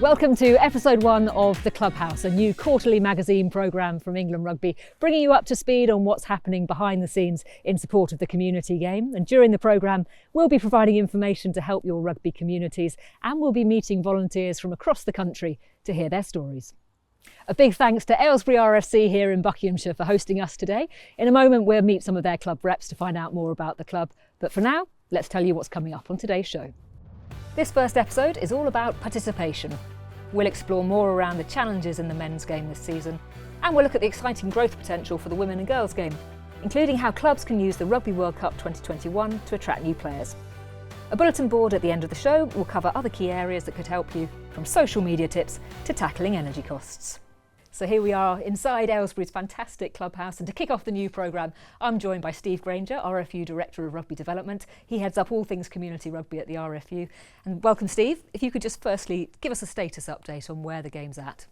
Welcome to episode 1 of The Clubhouse, a new quarterly magazine programme from England Rugby, bringing you up to speed on what's happening behind the scenes in support of the community game. And during the programme, we'll be providing information to help your rugby communities, and we'll be meeting volunteers from across the country to hear their stories. A big thanks to Aylesbury RFC here in Buckinghamshire for hosting us today. In a moment, we'll meet some of their club reps to find out more about the club. But for now, let's tell you what's coming up on today's show. This first episode is all about participation. We'll explore more around the challenges in the men's game this season, and we'll look at the exciting growth potential for the women and girls game, including how clubs can use the Rugby World Cup 2021 to attract new players. A bulletin board at the end of the show will cover other key areas that could help you, from social media tips to tackling energy costs. So here we are inside Aylesbury's fantastic clubhouse, and to kick off the new programme, I'm joined by Steve Granger, RFU Director of Rugby Development. He heads up all things community rugby at the RFU. And welcome, Steve. If you could just firstly give us a status update on where the game's at.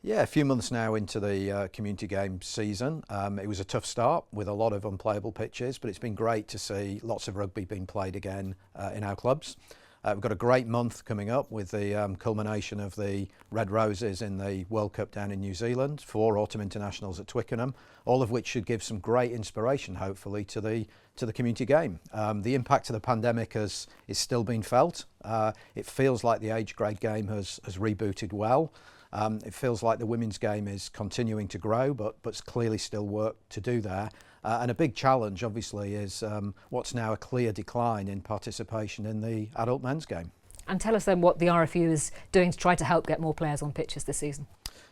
Yeah, a few months now into the community game season. It was a tough start with a lot of unplayable pitches, but it's been great to see lots of rugby being played again in our clubs. We've got a great month coming up with the culmination of the Red Roses in the World Cup down in New Zealand, 4 autumn internationals at Twickenham, all of which should give some great inspiration, hopefully, to the community game. The impact of the pandemic is still being felt. It feels like the age grade game has rebooted well. It feels like the women's game is continuing to grow, but clearly still work to do there. And a big challenge, obviously, is what's now a clear decline in participation in the adult men's game. And tell us then what the RFU is doing to try to help get more players on pitches this season.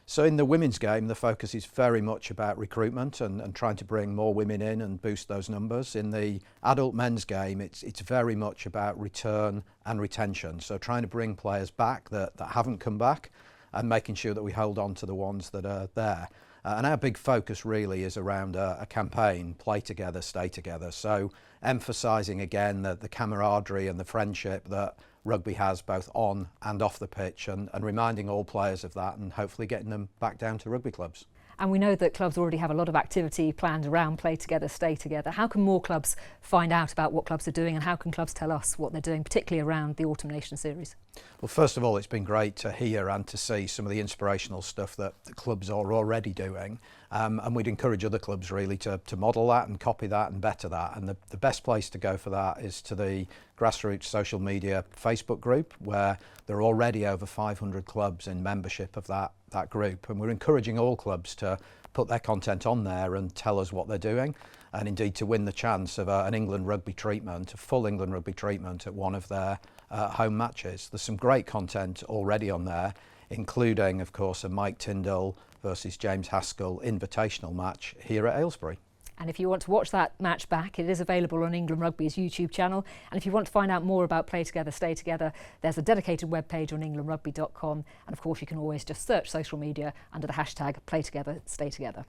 So in the women's game, the focus is very much about recruitment and trying to bring more women in and boost those numbers. In the adult men's game, it's very much about return and retention. So trying to bring players back that haven't come back and making sure that we hold on to the ones that are there. And our big focus really is around a campaign, play together, stay together. So emphasising again the camaraderie and the friendship that rugby has both on and off the pitch, and reminding all players of that, and hopefully getting them back down to rugby clubs. And we know that clubs already have a lot of activity planned around play together, stay together. How can more clubs find out about what clubs are doing, and how can clubs tell us what they're doing, particularly around the Autumn Nation Series? Well, first of all, it's been great to hear and to see some of the inspirational stuff that the clubs are already doing. And we'd encourage other clubs really to model that and copy that and better that. And the best place to go for that is to the Grassroots social media Facebook group, where there are already over 500 clubs in membership of that group. And we're encouraging all clubs to put their content on there and tell us what they're doing, and indeed to win the chance of an England Rugby treatment, a full England Rugby treatment at one of their home matches. There's some great content already on there, including, of course, a Mike Tyndall versus James Haskell invitational match here at Aylesbury. And if you want to watch that match back, it is available on England Rugby's YouTube channel. And if you want to find out more about Play Together, Stay Together, there's a dedicated webpage on englandrugby.com. And of course, you can always just search social media under the hashtag Play Together, Stay Together.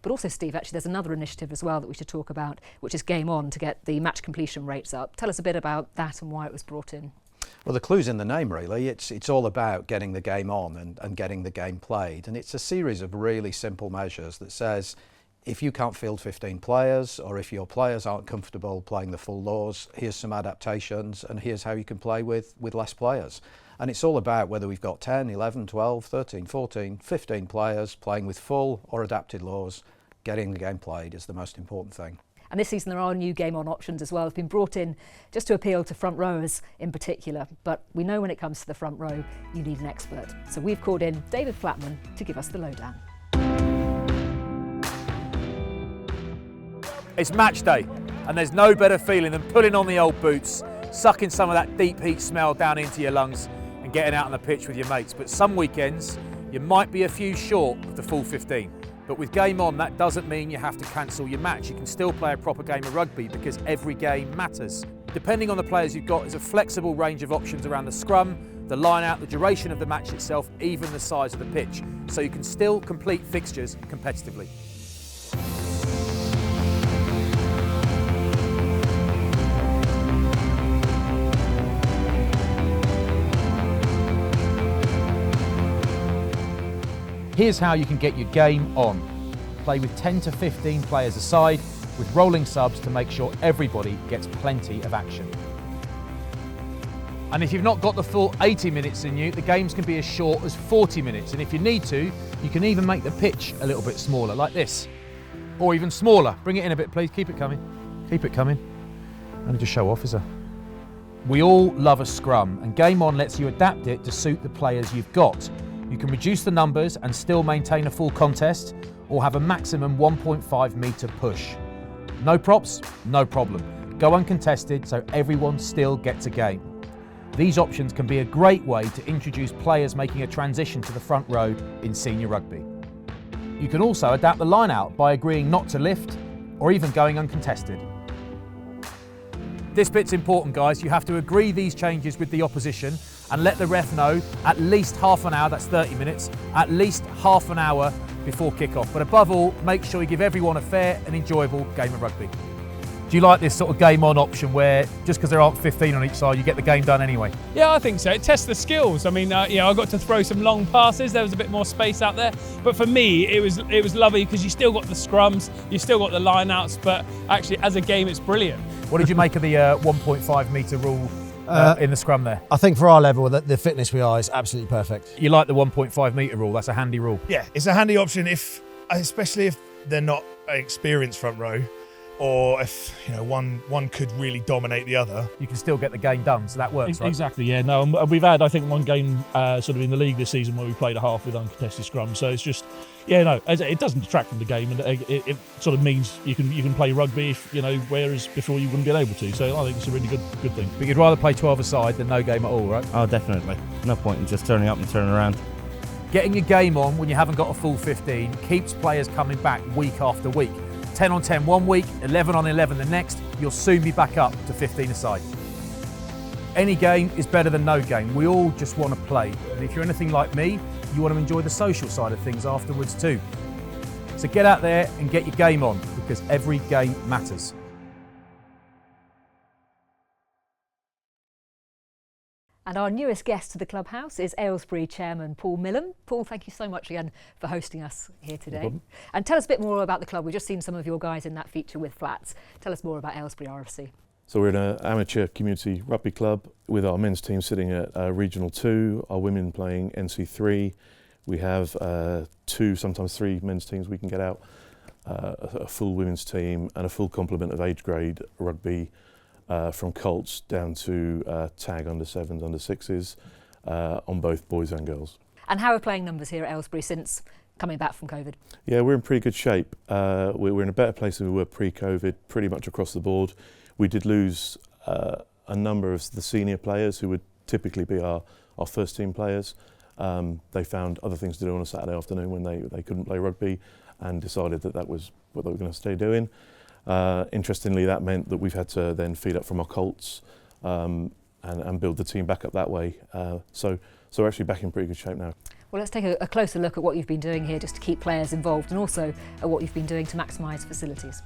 But also, Steve, actually, there's another initiative as well that we should talk about, which is Game On, to get the match completion rates up. Tell us a bit about that and why it was brought in. Well, the clue's in the name, really. It's all about getting the game on and getting the game played. And it's a series of really simple measures that says, if you can't field 15 players, or if your players aren't comfortable playing the full laws, here's some adaptations, and here's how you can play with less players. And it's all about whether we've got 10, 11, 12, 13, 14, 15 players playing with full or adapted laws, getting the game played is the most important thing. And this season there are new Game On options as well. They've been brought in just to appeal to front rowers in particular. But we know when it comes to the front row, you need an expert. So we've called in David Flatman to give us the lowdown. It's match day, and there's no better feeling than pulling on the old boots, sucking some of that deep heat smell down into your lungs and getting out on the pitch with your mates. But some weekends, you might be a few short of the full 15. But with Game On, that doesn't mean you have to cancel your match. You can still play a proper game of rugby because every game matters. Depending on the players you've got, there's a flexible range of options around the scrum, the line out, the duration of the match itself, even the size of the pitch. So you can still complete fixtures competitively. Here's how you can get your game on. Play with 10 to 15 players aside, with rolling subs to make sure everybody gets plenty of action. And if you've not got the full 80 minutes in you, the games can be as short as 40 minutes. And if you need to, you can even make the pitch a little bit smaller, like this. Or even smaller. Bring it in a bit, please. Keep it coming. Keep it coming. Only just show off, is there? We all love a scrum, and Game On lets you adapt it to suit the players you've got. You can reduce the numbers and still maintain a full contest, or have a maximum 1.5 metre push. No props, no problem. Go uncontested so everyone still gets a game. These options can be a great way to introduce players making a transition to the front row in senior rugby. You can also adapt the line out by agreeing not to lift or even going uncontested. This bit's important, guys. You have to agree these changes with the opposition and let the ref know at least half an hour, that's 30 minutes, at least half an hour before kick-off. But above all, make sure you give everyone a fair and enjoyable game of rugby. Do you like this sort of game on option where just because there aren't 15 on each side, you get the game done anyway? Yeah, I think so. It tests the skills. I mean, I got to throw some long passes. There was a bit more space out there. But for me, it was lovely because you still got the scrums, you still got the line-outs, but actually as a game, it's brilliant. What did you make of the 1.5 metre rule in the scrum there? I think for our level, the fitness we are is absolutely perfect. You like the 1.5 metre rule? That's a handy rule. Yeah, it's a handy option especially if they're not an experienced front row, or if one could really dominate the other. You can still get the game done, so that works, right? Exactly, yeah. No, and we've had, I think, one game sort of in the league this season where we played a half with uncontested scrum. So it's just, it doesn't detract from the game, and it sort of means you can play rugby, whereas before you wouldn't be able to. So I think it's a really good thing. But you'd rather play 12 aside than no game at all, right? Oh, definitely. No point in just turning up and turning around. Getting your game on when you haven't got a full 15 keeps players coming back week after week. 10 on 10 one week, 11 on 11 the next, you'll soon be back up to 15 aside. Any game is better than no game. We all just want to play. And if you're anything like me, you want to enjoy the social side of things afterwards too. So get out there and get your game on, because every game matters. And our newest guest to the Clubhouse is Aylesbury Chairman Paul Millam. Paul, thank you so much again for hosting us here today. No and tell us a bit more about the club. We've just seen some of your guys in that feature with Flats. Tell us more about Aylesbury RFC. So we're an amateur community rugby club with our men's team sitting at Regional 2, our women playing NC3. We have 2, sometimes 3 men's teams we can get out, a full women's team and a full complement of age grade rugby. From Colts down to tag under 7s, under 6s, on both boys and girls. And how are playing numbers here at Aylesbury since coming back from COVID? Yeah, we're in pretty good shape. We're in a better place than we were pre-COVID, pretty much across the board. We did lose a number of the senior players who would typically be our first team players. They found other things to do on a Saturday afternoon when they couldn't play rugby, and decided that was what they were going to stay doing. Interestingly, that meant that we've had to then feed up from our Colts and build the team back up that way. So we're actually back in pretty good shape now. Well, let's take a closer look at what you've been doing here just to keep players involved, and also at what you've been doing to maximise facilities.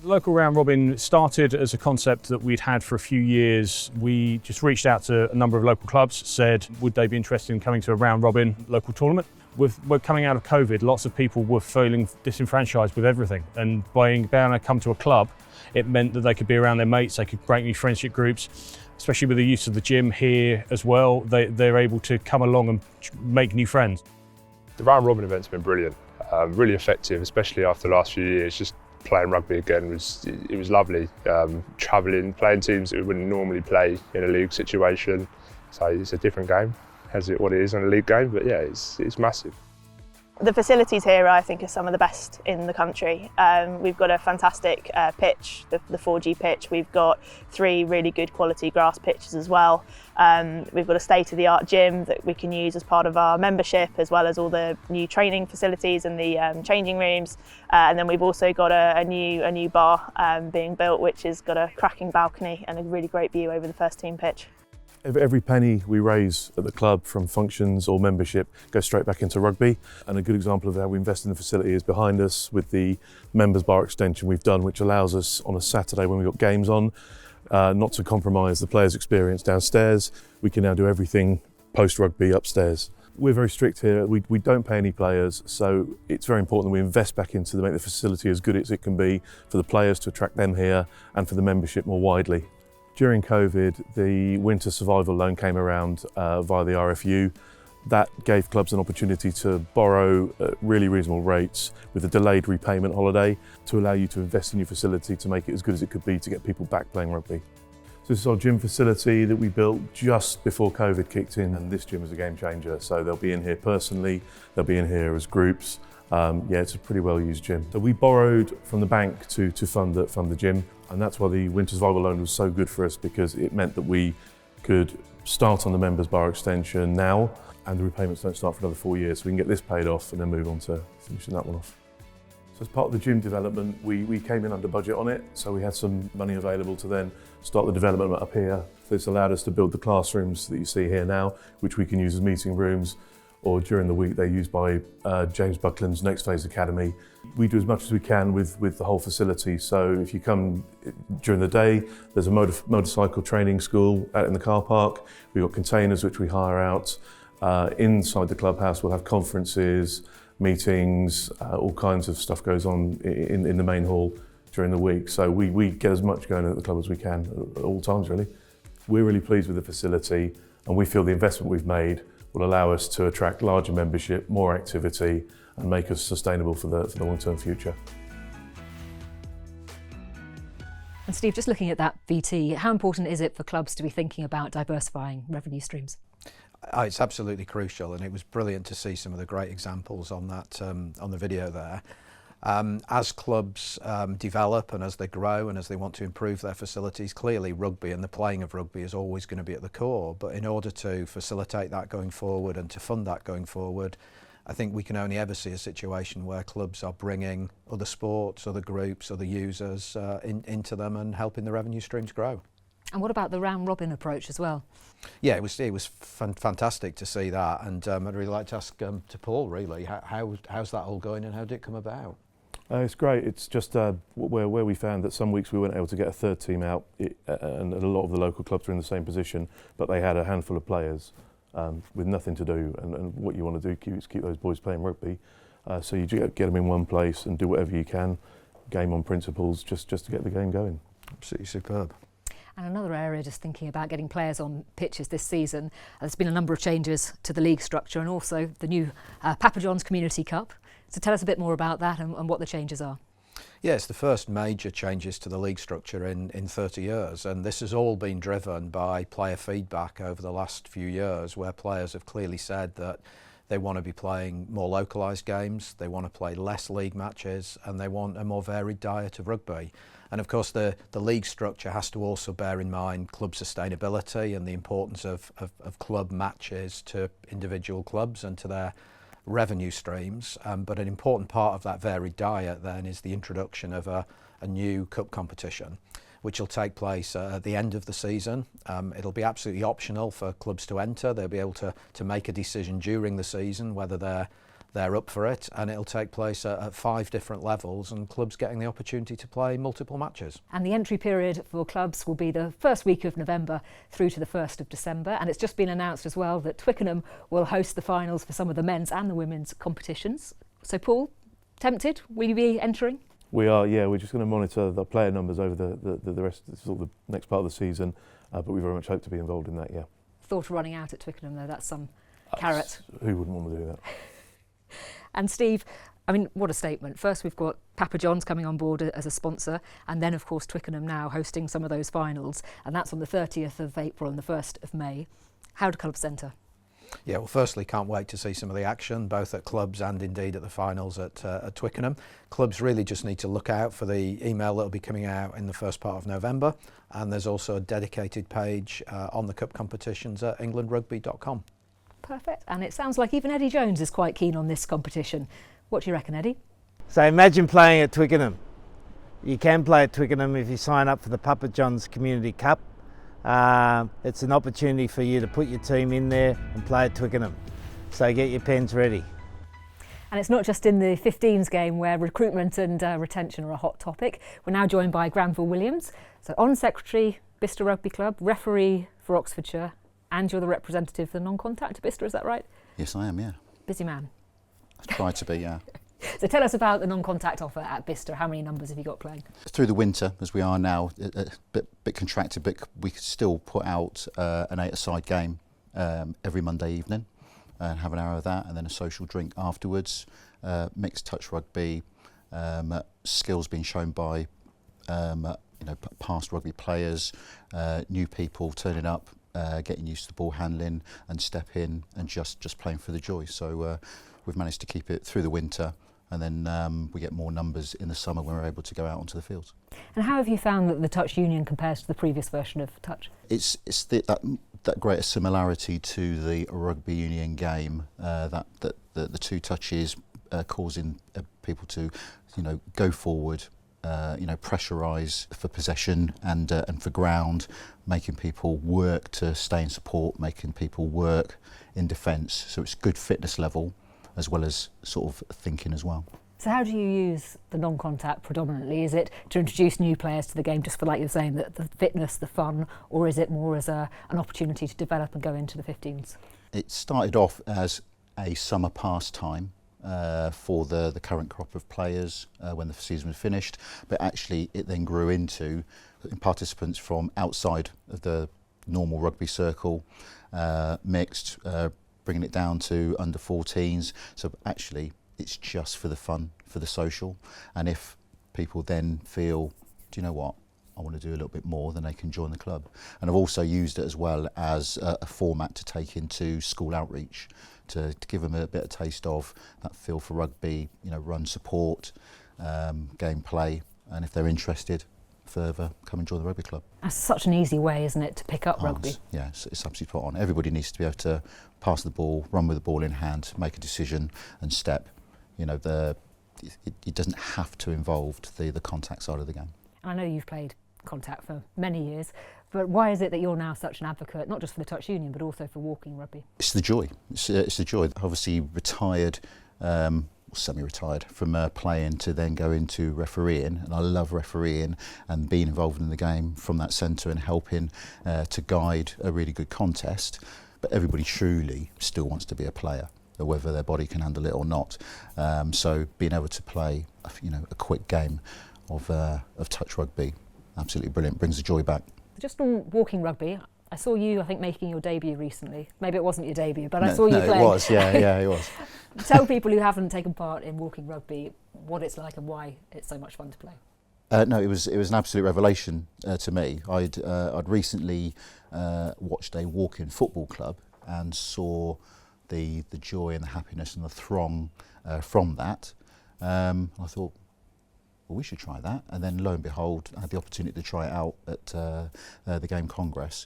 Local round robin started as a concept that we'd had for a few years. We just reached out to a number of local clubs, said would they be interested in coming to a round robin local tournament. We're coming out of COVID, lots of people were feeling disenfranchised with everything, and by being able to come to a club, it meant that they could be around their mates, they could break new friendship groups, especially with the use of the gym here as well. They're able to come along and make new friends. The round robin event's been brilliant, really effective, especially after the last few years. Just playing rugby again was lovely. Travelling, playing teams that we wouldn't normally play in a league situation. So it's a different game, as what it is in a league game, but yeah, it's massive. The facilities here, I think, are some of the best in the country. We've got a fantastic pitch, the 4G pitch. We've got 3 really good quality grass pitches as well. We've got a state-of-the-art gym that we can use as part of our membership, as well as all the new training facilities and the changing rooms. And then we've also got a new bar being built, which has got a cracking balcony and a really great view over the first team pitch. Every penny we raise at the club from functions or membership goes straight back into rugby. And a good example of how we invest in the facility is behind us with the members bar extension we've done, which allows us on a Saturday when we've got games on, not to compromise the players' experience downstairs. We can now do everything post-rugby upstairs. We're very strict here. We don't pay any players, so it's very important that we invest back into make the facility as good as it can be for the players, to attract them here and for the membership more widely. During COVID, the winter survival loan came around via the RFU. That gave clubs an opportunity to borrow at really reasonable rates with a delayed repayment holiday to allow you to invest in your facility to make it as good as it could be to get people back playing rugby. So this is our gym facility that we built just before COVID kicked in, and this gym is a game changer. So they'll be in here personally, they'll be in here as groups. Yeah, it's a pretty well used gym. So we borrowed from the bank to fund the gym, and that's why the winter survival loan was so good for us, because it meant that we could start on the members bar extension now, and the repayments don't start for another 4 years. So we can get this paid off and then move on to finishing that one off. So as part of the gym development, we came in under budget on it, so we had some money available to then start the development up here. So this allowed us to build the classrooms that you see here now, which we can use as meeting rooms, or during the week they're used by James Buckland's Next Phase Academy. We do as much as we can with the whole facility. So if you come during the day, there's a motorcycle training school out in the car park. We've got containers which we hire out. Inside the clubhouse we'll have conferences, meetings, all kinds of stuff goes on in the main hall during the week. So we get as much going at the club as we can at all times, really. We're really pleased with the facility, and we feel the investment we've made will allow us to attract larger membership, more activity, and make us sustainable for the long-term future. And Steve, just looking at that VT, how important is it for clubs to be thinking about diversifying revenue streams? It's absolutely crucial, and it was brilliant to see some of the great examples on that on the video there. As clubs develop and as they grow and as they want to improve their facilities, clearly rugby and the playing of rugby is always going to be at the core. But in order to facilitate that going forward and to fund that going forward, I think we can only ever see a situation where clubs are bringing other sports, other groups, other users into them and helping the revenue streams grow. And what about the round robin approach as well? Yeah, it was fantastic to see that, and I'd really like to ask to Paul, really, how's that all going and how did it come about? It's great. It's just where we found that some weeks we weren't able to get a third team out, and a lot of the local clubs were in the same position, but they had a handful of players with nothing to do, and what you want to do is keep those boys playing rugby. So you get them in one place and do whatever you can, game on principles, just to get the game going. Absolutely superb. And another area, just thinking about getting players on pitches this season, there's been a number of changes to the league structure and also the new Papa John's Community Cup. So tell us a bit more about that and what the changes are. Yeah, it's the first major changes to the league structure in 30 years, and this has all been driven by player feedback over the last few years, where players have clearly said that they want to be playing more localised games, they want to play less league matches, and they want a more varied diet of rugby. And of course the league structure has to also bear in mind club sustainability and the importance of club matches to individual clubs and to their revenue streams. But an important part of that varied diet then is the introduction of a new cup competition, which will take place at the end of the season. It'll be absolutely optional for clubs to enter. They'll be able to make a decision during the season whether they're up for it, and it'll take place at 5 different levels, and clubs getting the opportunity to play multiple matches. And the entry period for clubs will be the first week of November through to the 1st of December, and it's just been announced as well that Twickenham will host the finals for some of the men's and the women's competitions. So Paul, tempted? Will you be entering? We are, yeah. We're just going to monitor the player numbers over the rest of the next part of the season, but we very much hope to be involved in that, yeah. Thought of running out at Twickenham though, that's some carrot. Who wouldn't want to do that? And Steve, I mean, what a statement. First we've got Papa John's coming on board as a sponsor, and then of course Twickenham now hosting some of those finals, and that's on the 30th of April and the 1st of May. How do clubs enter? Yeah, well, firstly, can't wait to see some of the action, both at clubs and indeed at the finals at Twickenham. Clubs really just need to look out for the email that will be coming out in the first part of November, and there's also a dedicated page on the cup competitions at englandrugby.com. Perfect. And it sounds like even Eddie Jones is quite keen on this competition. What do you reckon, Eddie? So imagine playing at Twickenham. You can play at Twickenham if you sign up for the Papa John's Community Cup. It's an opportunity for you to put your team in there and play at Twickenham. So get your pens ready. And it's not just in the 15s game where recruitment and retention are a hot topic. We're now joined by Granville Williams, so on secretary, Bicester Rugby Club, referee for Oxfordshire, And you're the representative for the non-contact at Bicester, is that right? Yes, I am, yeah. Busy man. I try to be, yeah. So tell us about the non-contact offer at Bicester. How many numbers have you got playing? Through the winter, as we are now, a bit contracted, but we could still put out an 8-a-side game every Monday evening and have an hour of that, and then a social drink afterwards. Mixed touch rugby, skills being shown by past rugby players, new people turning up, getting used to the ball handling and step in and just playing for the joy. So we've managed to keep it through the winter, and then we get more numbers in the summer when we're able to go out onto the fields. And how have you found that the Touch Union compares to the previous version of Touch? It's that greater similarity to the rugby union game, that the two touches causing people to go forward, pressurise for possession and for ground, making people work to stay in support, making people work in defence. So it's good fitness level as well as sort of thinking as well. So how do you use the non-contact predominantly? Is it to introduce new players to the game, just for, like you're saying, the fitness, the fun, or is it more as an opportunity to develop and go into the 15s? It started off as a summer pastime for the current crop of players when the season was finished, but actually it then grew into participants from outside of the normal rugby circle, mixed, bringing it down to under 14s. So actually it's just for the fun, for the social, and if people then feel, do you know what, I want to do a little bit more, then they can join the club. And I've also used it as well as a format to take into school outreach, to give them a bit of taste of that feel for rugby, run support, gameplay, and if they're interested further, come and join the rugby club. That's such an easy way, isn't it, to pick up rugby? Yeah, it's absolutely spot on. Everybody needs to be able to pass the ball, run with the ball in hand, make a decision and step. It doesn't have to involve the contact side of the game. I know you've played contact for many years, but why is it that you're now such an advocate, not just for the Touch Union, but also for walking rugby? It's the joy. It's the joy. Obviously retired, semi-retired from playing to then go into refereeing, and I love refereeing and being involved in the game from that centre and helping to guide a really good contest. But everybody truly still wants to be a player, whether their body can handle it or not. So being able to play, a quick game of touch rugby, absolutely brilliant, brings the joy back. Just on walking rugby, I saw you, I think, making your debut recently. Maybe it wasn't your debut, but I saw you playing. It was, yeah, it was. Tell people who haven't taken part in walking rugby what it's like and why it's so much fun to play. No, it was an absolute revelation to me. I'd recently watched a walk-in football club and saw the joy and the happiness and the throng from that. I thought, well, we should try that. And then lo and behold, I had the opportunity to try it out at the Game Congress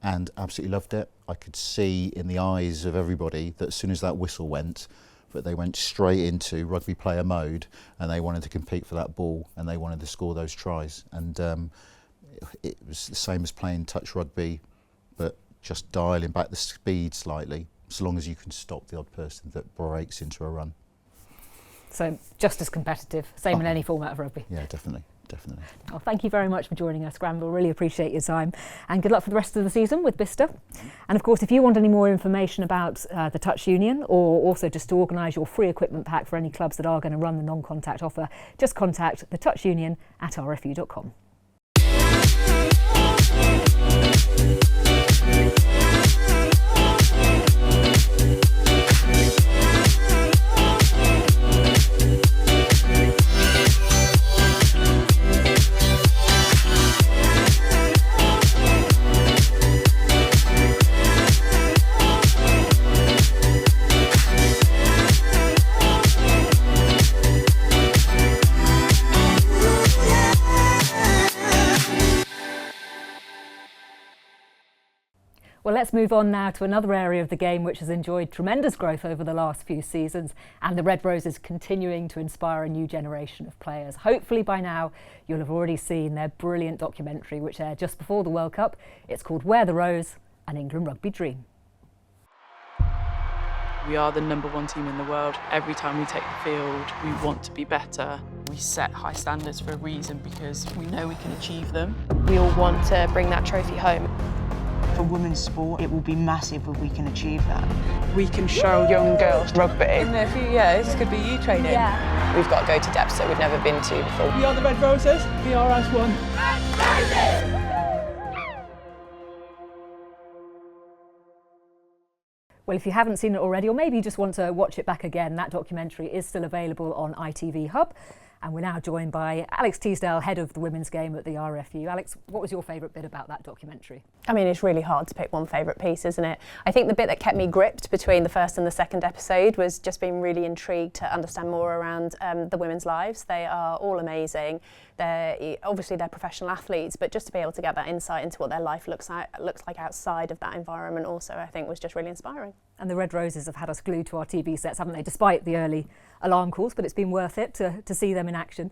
and absolutely loved it. I could see in the eyes of everybody that as soon as that whistle went, that they went straight into rugby player mode and they wanted to compete for that ball and they wanted to score those tries. And it was the same as playing touch rugby, but just dialing back the speed slightly, so long as you can stop the odd person that breaks into a run. So just as competitive, same in any format of rugby. Yeah, definitely. Well, thank you very much for joining us, Granville. Really appreciate your time, and good luck for the rest of the season with Bicester. And of course, if you want any more information about the Touch Union, or also just to organise your free equipment pack for any clubs that are going to run the non-contact offer, just contact the Touch Union at rfu.com. Well, let's move on now to another area of the game which has enjoyed tremendous growth over the last few seasons, and the Red Roses continuing to inspire a new generation of players. Hopefully by now you'll have already seen their brilliant documentary which aired just before the World Cup. It's called Wear the Rose, an England Rugby Dream. We are the #1 team in the world. Every time we take the field, we want to be better. We set high standards for a reason because we know we can achieve them. We all want to bring that trophy home. For women's sport, it will be massive if we can achieve that. We can show young girls rugby. In a few years, this could be you training. Yeah. We've got to go to depths that we've never been to before. We are the Red Roses. We are as one. Well, if you haven't seen it already, or maybe you just want to watch it back again, that documentary is still available on ITV Hub. And we're now joined by Alex Teasdale, head of the women's game at the RFU. Alex, what was your favourite bit about that documentary? I mean, it's really hard to pick one favourite piece, isn't it? I think the bit that kept me gripped between the first and the second episode was just being really intrigued to understand more around the women's lives. They are all amazing. Obviously they're professional athletes, but just to be able to get that insight into what their life looks like outside of that environment also, I think, was just really inspiring. And the Red Roses have had us glued to our TV sets, haven't they, despite the early alarm calls, but it's been worth it to see them in action.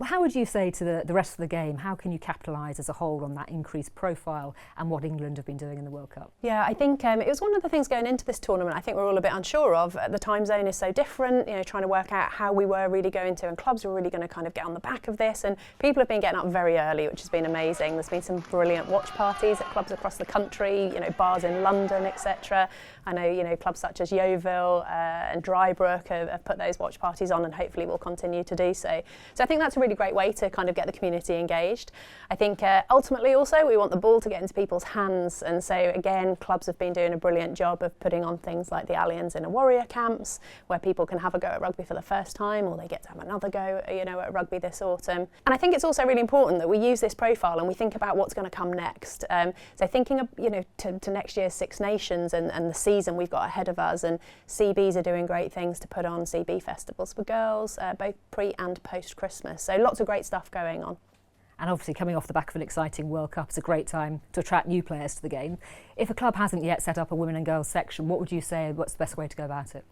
How would you say to the rest of the game, how can you capitalise as a whole on that increased profile and what England have been doing in the World Cup? Yeah, I think it was one of the things going into this tournament I think we're all a bit unsure of. The time zone is so different, you know, trying to work out how we were really going to, and clubs were really going to kind of get on the back of this, and people have been getting up very early, which has been amazing. There's been some brilliant watch parties at clubs across the country, you know, bars in London, etc. I know, you know, clubs such as Yeovil and Drybrook have put those watch parties on, and hopefully will continue to do so. So I think that's a really great way to kind of get the community engaged. I think ultimately also we want the ball to get into people's hands, and so again clubs have been doing a brilliant job of putting on things like the Allianz Inner Warrior camps, where people can have a go at rugby for the first time, or they get to have another go, you know, at rugby this autumn. And I think it's also really important that we use this profile and we think about what's going to come next. So thinking of, you know, to next year's Six Nations and the season we've got ahead of us, and CBs are doing great things to put on CB festivals for girls, both pre and post Christmas. So lots of great stuff going on. And obviously coming off the back of an exciting World Cup, it's a great time to attract new players to the game. If a club hasn't yet set up a women and girls section, what would you say, what's the best way to go about it?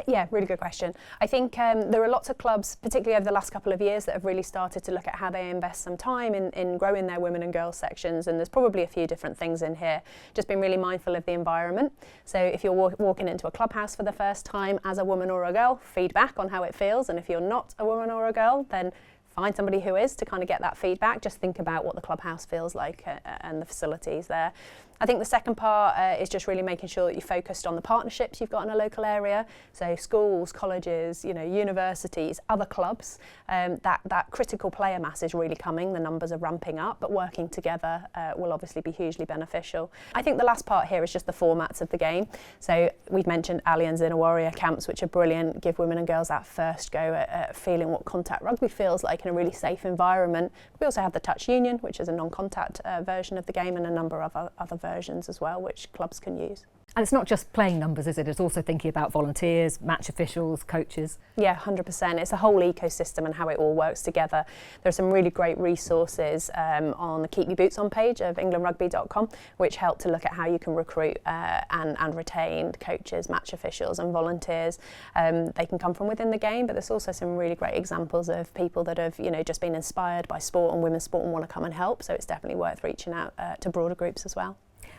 Yeah, really good question. I think there are lots of clubs, particularly over the last couple of years, that have really started to look at how they invest some time in growing their women and girls sections, and there's probably a few different things in here. Just being really mindful of the environment. So if you're walking into a clubhouse for the first time as a woman or a girl, feedback on how it feels, and if you're not a woman or a girl, then find somebody who is to kind of get that feedback. Just think about what the clubhouse feels like and the facilities there. I think the second part is just really making sure that you're focused on the partnerships you've got in a local area. So schools, colleges, you know, universities, other clubs. That critical player mass is really coming. The numbers are ramping up, but working together will obviously be hugely beneficial. I think the last part here is just the formats of the game. So we've mentioned Allianz Inner Warrior camps, which are brilliant, give women and girls that first go at feeling what contact rugby feels like in a really safe environment. We also have the Touch Union, which is a non-contact version of the game, and a number of other versions as well, which clubs can use. And it's not just playing numbers, is it? It's also thinking about volunteers, match officials, coaches. Yeah, 100%. It's a whole ecosystem and how it all works together. There are some really great resources on the Keep Your Boots on page of englandrugby.com, which help to look at how you can recruit and retain coaches, match officials and volunteers. They can come from within the game, but there's also some really great examples of people that have, you know, just been inspired by sport and women's sport and want to come and help. So it's definitely worth reaching out to broader groups as well.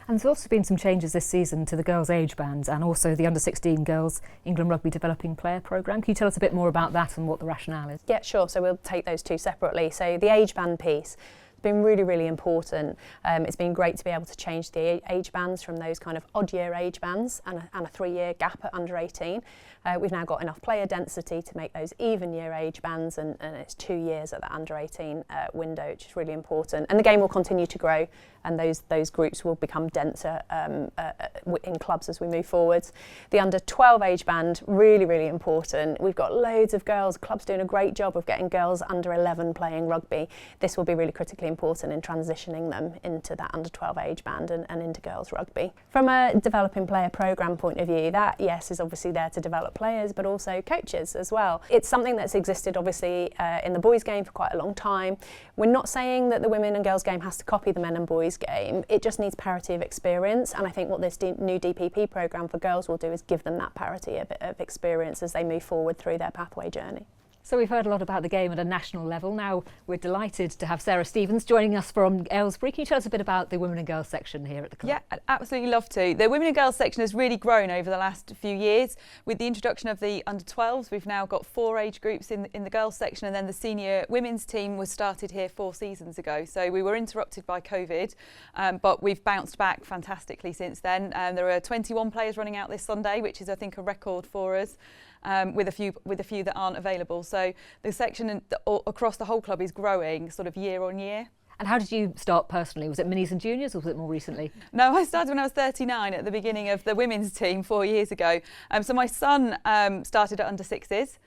And there's also been some changes this season to the girls' age bands and also the under-16 girls England Rugby Developing Player Programme. Can you tell us a bit more about that and what the rationale is? Yeah, sure. So we'll take those two separately. So the age band piece has been really, really important. It's been great to be able to change the age bands from those kind of odd year age bands and a 3-year gap at under 18. We've now got enough player density to make those even year age bands, and it's 2 years at the under 18 window, which is really important. And the game will continue to grow, and those groups will become denser in clubs as we move forwards. The under 12 age band, really, really important. We've got loads of girls, clubs doing a great job of getting girls under 11 playing rugby. This will be really critically important in transitioning them into that under 12 age band and into girls rugby. From a developing player programme point of view, that, yes, is obviously there to develop players, but also coaches as well. It's something that's existed obviously in the boys game for quite a long time. We're not saying that the women and girls game has to copy the men and boys game. It just needs parity of experience, and I think what this new DPP programme for girls will do is give them that parity of experience as they move forward through their pathway journey. So we've heard a lot about the game at a national level. Now we're delighted to have Sarah Stevens joining us from Aylesbury. Can you tell us a bit about the women and girls section here at the club? Yeah, I'd absolutely love to. The women and girls section has really grown over the last few years. With the introduction of the under-12s, we've now got 4 age groups in the girls section, and then the senior women's team was started here 4 seasons ago. So we were interrupted by COVID, but we've bounced back fantastically since then. There are 21 players running out this Sunday, which is, I think, a record for us. With a few that aren't available. So the section across the whole club is growing sort of year on year. And how did you start personally? Was it minis and juniors or was it more recently? No, I started when I was 39 at the beginning of the women's team 4 years ago. So my son started at under 6s,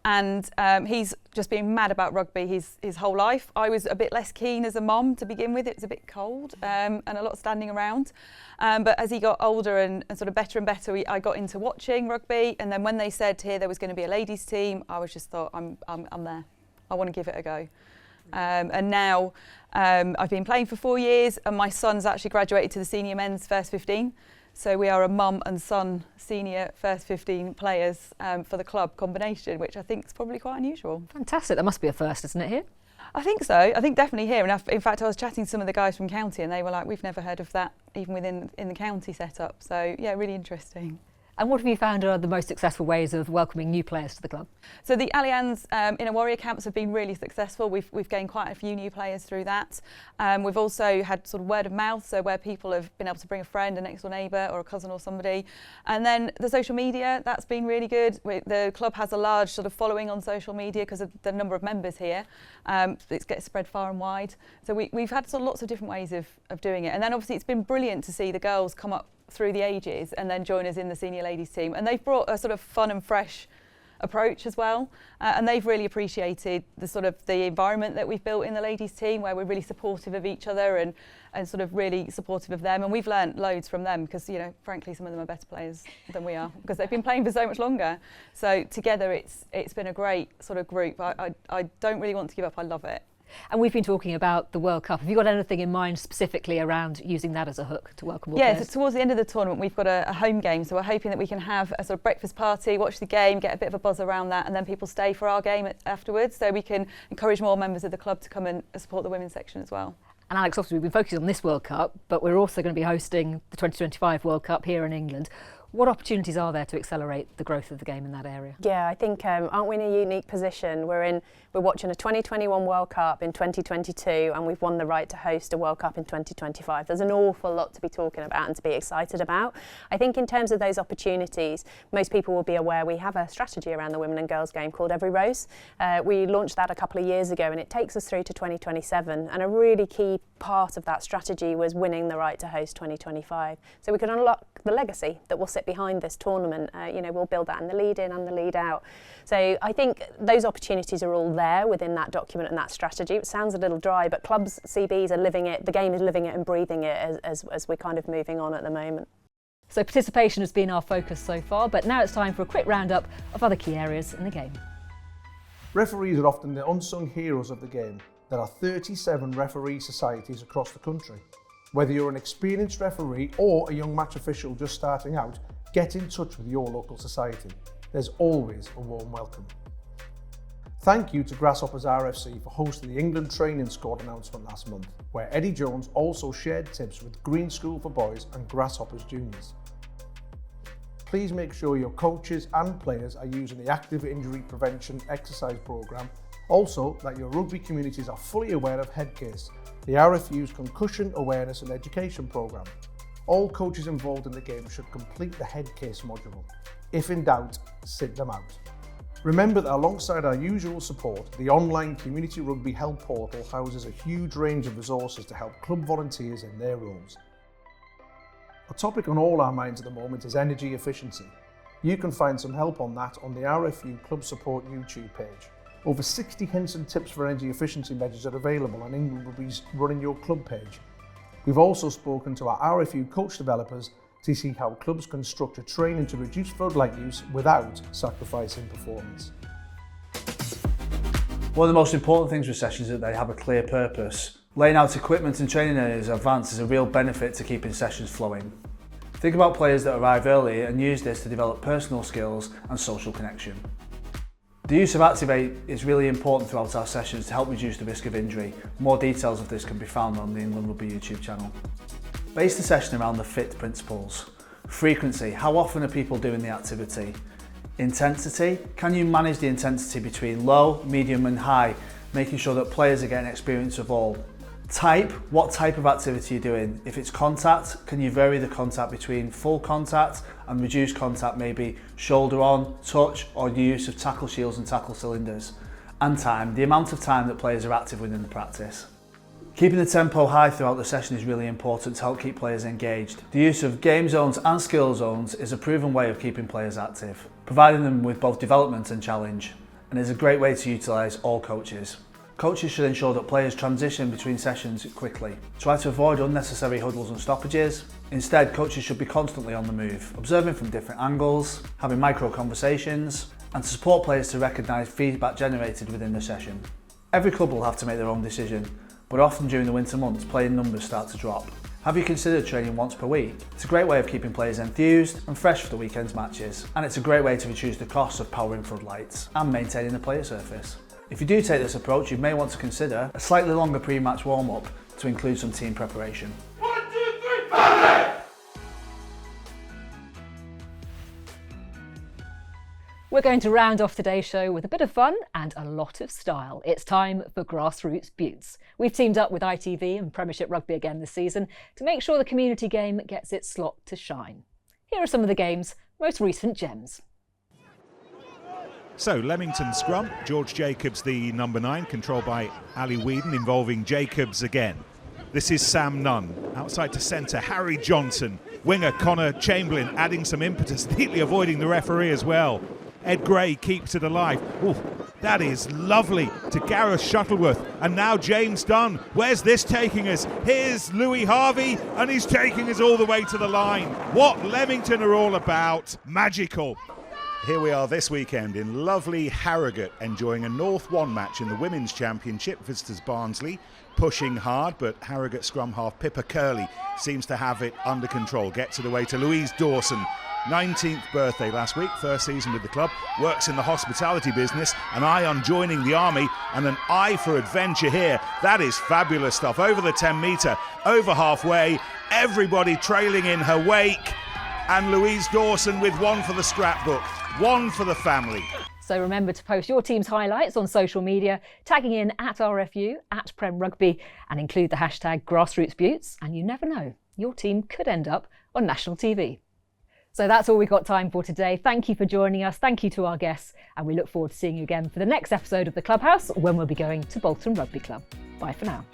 and he's just been mad about rugby his whole life. I was a bit less keen as a mom to begin with. It was a bit cold and a lot of standing around. But as he got older and sort of better and better, I got into watching rugby. And then when they said here there was going to be a ladies team, I was just thought, I'm there. I want to give it a go. And now I've been playing for 4 years, and my son's actually graduated to the senior men's first 15. So we are a mum and son senior first 15 players for the club combination, which I think is probably quite unusual. Fantastic. That must be a first, isn't it, here? I think so. I think definitely here. And in fact, I was chatting to some of the guys from county, and they were like, we've never heard of that even in the county setup. So yeah, really interesting. And what have you found are the most successful ways of welcoming new players to the club? So the Allianz Inner Warrior camps have been really successful. We've gained quite a few new players through that. We've also had sort of word of mouth, so where people have been able to bring a friend, a next door neighbour or a cousin or somebody. And then the social media, that's been really good. The club has a large sort of following on social media because of the number of members here. It gets spread far and wide. So we've had sort of lots of different ways of doing it. And then obviously it's been brilliant to see the girls come up through the ages and then join us in the senior ladies team, and they've brought a sort of fun and fresh approach as well, and they've really appreciated the environment that we've built in the ladies team, where we're really supportive of each other and sort of really supportive of them, and we've learnt loads from them because, you know, frankly some of them are better players than we are because they've been playing for so much longer. So together it's been a great sort of group. I don't really want to give up. I love it. And we've been talking about the World Cup. Have you got anything in mind specifically around using that as a hook to welcome all players? Yeah, so towards the end of the tournament we've got a home game, so we're hoping that we can have a sort of breakfast party, watch the game, get a bit of a buzz around that, and then people stay for our game afterwards, so we can encourage more members of the club to come and support the women's section as well. And Alex, obviously we've been focusing on this World Cup, but we're also going to be hosting the 2025 World Cup here in England. What opportunities are there to accelerate the growth of the game in that area? Yeah, I think aren't we in a unique position? We're watching a 2021 World Cup in 2022, and we've won the right to host a World Cup in 2025. There's an awful lot to be talking about and to be excited about. I think in terms of those opportunities, most people will be aware we have a strategy around the women and girls game called Every Rose. We launched that a couple of years ago, and it takes us through to 2027. And a really key part of that strategy was winning the right to host 2025. So we can unlock the legacy that will sit behind this tournament. We'll build that in the lead in and the lead out. So I think those opportunities are all there within that document and that strategy. It sounds a little dry, but clubs, CBs are living it, the game is living it and breathing it as we're kind of moving on at the moment. So participation has been our focus so far, but now it's time for a quick roundup of other key areas in the game. Referees are often the unsung heroes of the game. There are 37 referee societies across the country. Whether you're an experienced referee or a young match official just starting out, get in touch with your local society. There's always a warm welcome. Thank you to Grassroot's RFC for hosting the England training squad announcement last month, where Eddie Jones also shared tips with Green School for Boys and Grasshoppers Juniors. Please make sure your coaches and players are using the Active Injury Prevention Exercise Programme. Also, that your rugby communities are fully aware of Headcase, the RFU's concussion awareness and education programme. All coaches involved in the game should complete the Headcase module. If in doubt, sit them out. Remember that alongside our usual support, the online Community Rugby Help portal houses a huge range of resources to help club volunteers in their roles. A topic on all our minds at the moment is energy efficiency. You can find some help on that on the RFU Club Support YouTube page. Over 60 hints and tips for energy efficiency measures are available on England Rugby's Running Your Club page. We've also spoken to our RFU coach developers to see how clubs can structure training to reduce floodlight use without sacrificing performance. One of the most important things with sessions is that they have a clear purpose. Laying out equipment and training areas in advance is a real benefit to keeping sessions flowing. Think about players that arrive early and use this to develop personal skills and social connection. The use of Activate is really important throughout our sessions to help reduce the risk of injury. More details of this can be found on the England Rugby YouTube channel. Base the session around the FIT principles. Frequency, how often are people doing the activity? Intensity, can you manage the intensity between low, medium and high, making sure that players are getting experience of all? Type, what type of activity you're doing. If it's contact, can you vary the contact between full contact and reduced contact, maybe shoulder on, touch, or the use of tackle shields and tackle cylinders? And time, the amount of time that players are active within the practice. Keeping the tempo high throughout the session is really important to help keep players engaged. The use of game zones and skill zones is a proven way of keeping players active, providing them with both development and challenge, and is a great way to utilise all coaches. Coaches should ensure that players transition between sessions quickly. Try to avoid unnecessary huddles and stoppages. Instead, coaches should be constantly on the move, observing from different angles, having micro conversations, and to support players to recognise feedback generated within the session. Every club will have to make their own decision, but often during the winter months, playing numbers start to drop. Have you considered training once per week? It's a great way of keeping players enthused and fresh for the weekend's matches, and it's a great way to reduce the costs of powering floodlights and maintaining the player surface. If you do take this approach, you may want to consider a slightly longer pre-match warm-up to include some team preparation. 1, 2, 3, family! We're going to round off today's show with a bit of fun and a lot of style. It's time for GrassrootsBeauts. We've teamed up with ITV and Premiership Rugby again this season to make sure the community game gets its slot to shine. Here are some of the game's most recent gems. So, Leamington scrum, George Jacobs the number 9, controlled by Ali Whedon, involving Jacobs again. This is Sam Nunn, outside to centre, Harry Johnson, winger Connor Chamberlain adding some impetus, neatly avoiding the referee as well. Ed Gray keeps it alive. Ooh, that is lovely to Gareth Shuttleworth. And now James Dunn. Where's this taking us? Here's Louis Harvey, and he's taking us all the way to the line. What Leamington are all about. Magical. Here we are this weekend in lovely Harrogate, enjoying a North 1 match in the Women's Championship. Visitors Barnsley pushing hard, but Harrogate scrum half Pippa Curley seems to have it under control. Gets it away to Louise Dawson. 19th birthday last week, first season with the club, works in the hospitality business, an eye on joining the army and an eye for adventure here. That is fabulous stuff. Over the 10 metre, over halfway, everybody trailing in her wake, and Louise Dawson with one for the scrapbook, one for the family. So remember to post your team's highlights on social media, tagging in @RFU, @Prem Rugby, and include the hashtag GrassrootsBeauts, and you never know, your team could end up on national TV. So that's all we've got time for today. Thank you for joining us. Thank you to our guests. And we look forward to seeing you again for the next episode of The Clubhouse, when we'll be going to Bolton Rugby Club. Bye for now.